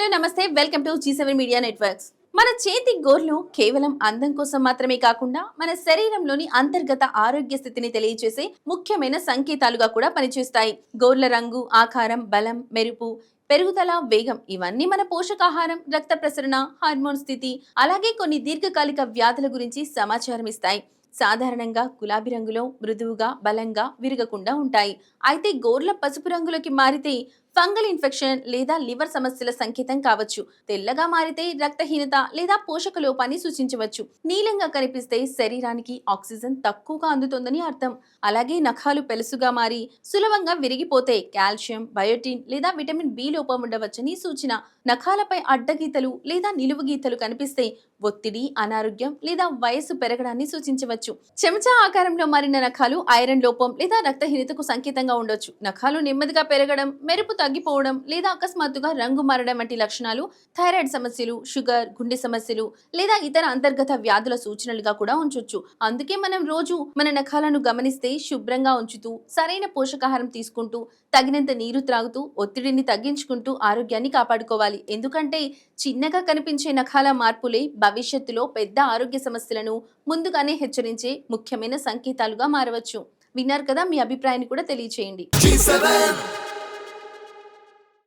Hello నమస్తే welcome to G7 media networks. మన చేతి గోర్లు కేవలం అందం కోసం మాత్రమే కాకుండా మన శరీరంలోని అంతర్గత ఆరోగ్య స్థితిని తెలియజేసే ముఖ్యమైన సంకేతాలుగా కూడా పనిచేస్తాయి. గోర్ల రంగు, ఆకారం, బలం, మెరుపు, పెరుగుదల, వేగం ఇవన్నీ మన పోషకాహారం, రక్త ప్రసరణ, హార్మోన్ స్థితి, అలాగే కొన్ని దీర్ఘకాలిక వ్యాధుల గురించి సమాచారం ఇస్తాయి. సాధారణంగా గులాబీ రంగులో మృదువుగా, బలంగా, విరగకుండా ఉంటాయి. అయితే గోర్ల పసుపు రంగులోకి మారితే ఫంగల్ ఇన్ఫెక్షన్ లేదా లివర్ సమస్యల సంకేతం కావచ్చు. తెల్లగా మారితే రక్తహీనత లేదా పోషక లోపాన్ని సూచించవచ్చు. నీలంగా కనిపిస్తే శరీరానికి ఆక్సిజన్ తక్కువగా అందుతోందని అర్థం. అలాగే నఖాలు పెలుసుగా మారి సులభంగా విరిగిపోతే కాల్షియం, బయోటిన్ లేదా విటమిన్ బి లోపం ఉండవచ్చని సూచన. నఖాలపై అడ్డగీతలు లేదా నిలువు గీతలు కనిపిస్తే ఒత్తిడి, అనారోగ్యం లేదా వయస్సు పెరగడాన్ని సూచించవచ్చు. చెంచా ఆకారంలో మారిన నఖాలు ఐరన్ లోపం లేదా రక్తహీనతకు సంకేతంగా ఉండొచ్చు. నఖాలు నెమ్మదిగా పెరగడం, మెరుపు తగ్గిపోవడం లేదా అకస్మాత్తుగా రంగు మారడం వంటి లక్షణాలు థైరాయిడ్ సమస్యలు, షుగర్, గుండె సమస్యలు లేదా ఇతర అంతర్గత వ్యాధుల సూచనలుగా కూడా ఉంచొచ్చు. అందుకే మనం రోజు మన నఖాలను గమనిస్తే శుభ్రంగా ఉంచుతూ, సరైన పోషకాహారం తీసుకుంటూ, తగినంత నీరు త్రాగుతూ, ఒత్తిడిని తగ్గించుకుంటూ ఆరోగ్యాన్ని కాపాడుకోవాలి. ఎందుకంటే చిన్నగా కనిపించే నఖాల మార్పులే భవిష్యత్తులో పెద్ద ఆరోగ్య సమస్యలను ముందుగానే హెచ్చరించే ముఖ్యమైన సంకేతాలుగా మారవచ్చు. విన్నారు కదా, మీ అభిప్రాయాన్ని కూడా తెలియచేయండి.